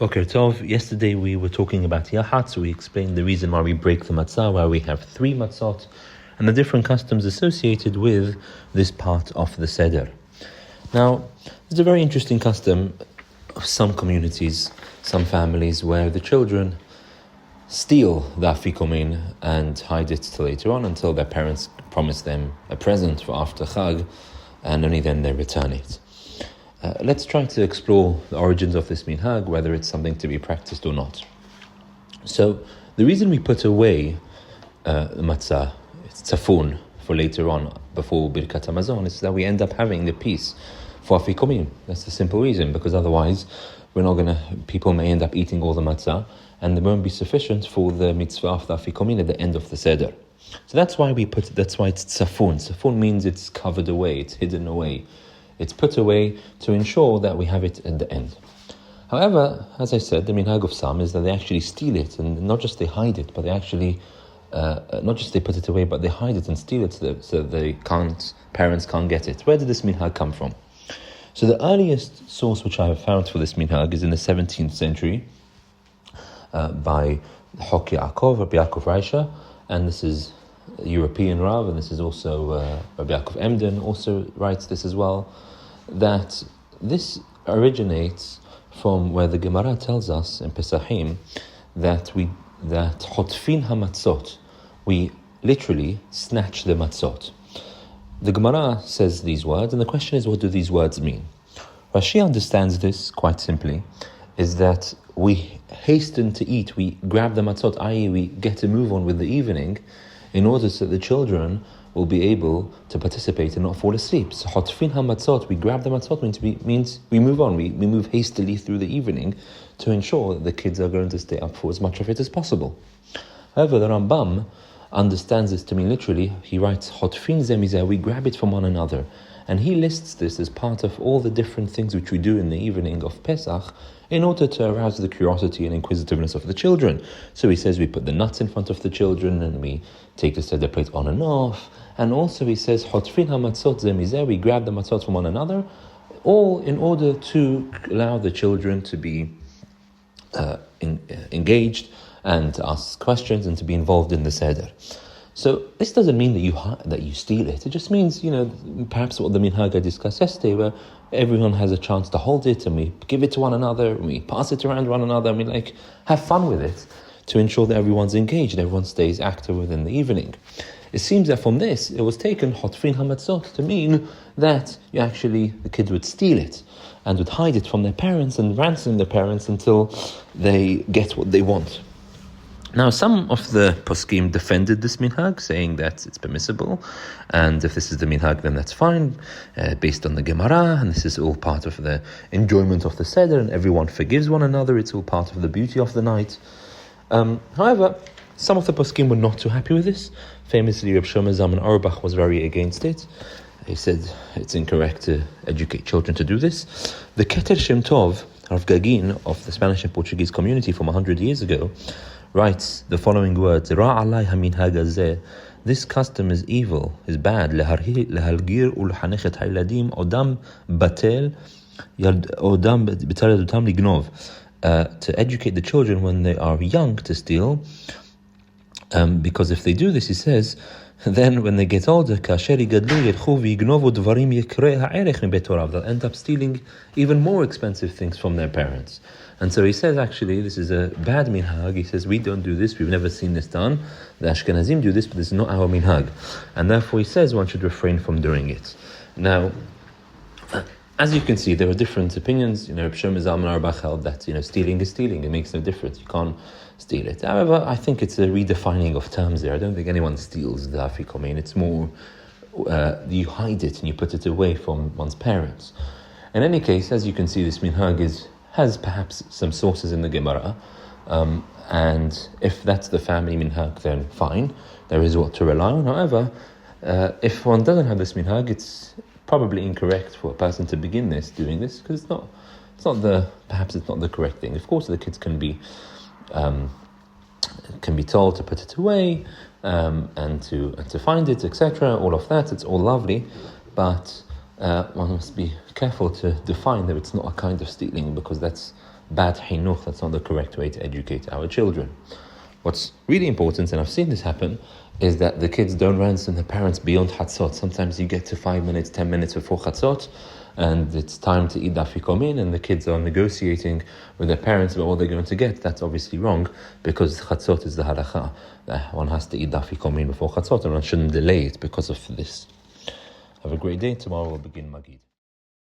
Okay, Tov, yesterday we were talking about Yahat, so we explained the reason why we break the matzah, why we have 3 matzot, and the different customs associated with this part of the Seder. Now, there's a very interesting custom of some communities, some families, where the children steal the Afikomen and hide it till later on, until their parents promise them a present for after Chag, and only then they return it. Let's try to explore the origins of this minhag, whether it's something to be practiced or not. So, the reason we put away the matzah, it's tzafun, for later on, before Birkat Hamazon, is that we end up having the piece for Afikomen. That's the simple reason, because otherwise people may end up eating all the matzah, and there won't be sufficient for the mitzvah of the Afikomen at the end of the Seder. So that's why that's why it's tzafun. Tzafun means it's covered away, it's hidden away. It's put away to ensure that we have it at the end. However, as I said, the minhag of some is that they actually steal it, and not just they hide it, but they actually, not just they put it away, but they hide it and steal it so parents can't get it. Where did this minhag come from? So the earliest source which I have found for this minhag is in the 17th century by Hok Yaakov, Rabbi Yaakov Reisha, and this is a European Rav, and this is also Rabbi Yaakov Emden also writes this as well, that this originates from where the Gemara tells us in Pesachim that Hotfin HaMatzot, we literally snatch the matzot. The Gemara says these words, and the question is, what do these words mean? Rashi understands this quite simply, is that we hasten to eat, we grab the matzot, i.e. we get a move on with the evening, in order so that the children will be able to participate and not fall asleep. So hotfin hamatzot, we grab the matzot, means we move on, we move hastily through the evening to ensure that the kids are going to stay up for as much of it as possible. However, the Rambam understands this to mean literally. He writes, hotfin zemizeh, we grab it from one another. And he lists this as part of all the different things which we do in the evening of Pesach in order to arouse the curiosity and inquisitiveness of the children. So he says we put the nuts in front of the children and we take the Seder plate on and off. And also he says, Hotfin hamatzot zemizeh, we grab the matzot from one another, all in order to allow the children to be engaged and to ask questions and to be involved in the Seder. So this doesn't mean that you steal it. It just means, perhaps what the minhag I discussed yesterday, where everyone has a chance to hold it and we give it to one another, and we pass it around one another, and we have fun with it to ensure that everyone's engaged, everyone stays active within the evening. It seems that from this, it was taken hotfin hamatzot to mean that the kids would steal it and would hide it from their parents and ransom their parents until they get what they want. Now, some of the poskim defended this minhag, saying that it's permissible, and if this is the minhag, then that's fine, based on the Gemara, and this is all part of the enjoyment of the Seder, and everyone forgives one another, it's all part of the beauty of the night. However, some of the poskim were not too happy with this. Famously, Reb Shlomo Zalman Auerbach was very against it. He said it's incorrect to educate children to do this. The Keter Shem Tov, Rav Gagin, of the Spanish and Portuguese community from 100 years ago, writes the following words: Ra alay haminhag hazeh. This custom is evil, is bad. Lehalgir ulhanechet hayladim odam batel odam betal odam lignov. To educate the children when they are young to steal, because if they do this, he says, then when they get older, they'll end up stealing even more expensive things from their parents. And so he says, actually, this is a bad minhag. He says, we don't do this, we've never seen this done. The Ashkenazim do this, but this is not our minhag. And therefore he says one should refrain from doing it. Now, as you can see, there are different opinions. Reb Shlomo Zalman Auerbach held that, stealing is stealing. It makes no difference. You can't steal it. However, I think it's a redefining of terms there. I don't think anyone steals the Afikomen. It's more, you hide it and you put it away from one's parents. In any case, as you can see, this minhag has perhaps some sources in the Gemara. And if that's the family minhag, then fine. There is what to rely on. However, if one doesn't have this minhag, it's probably incorrect for a person to begin doing this, because perhaps it's not the correct thing. Of course, the kids can be told to put it away and to find it, etc. All of that, it's all lovely, but one must be careful to define that it's not a kind of stealing, because that's bad chinuch. That's not the correct way to educate our children. What's really important, and I've seen this happen, is that the kids don't ransom their parents beyond Chatzot. Sometimes you get to 5 minutes, 10 minutes before Chatzot, and it's time to eat the Afikomen, and the kids are negotiating with their parents about what they're going to get. That's obviously wrong, because Chatzot is the halacha. One has to eat the Afikomen before Chatzot, and one shouldn't delay it because of this. Have a great day. Tomorrow we'll begin Magid.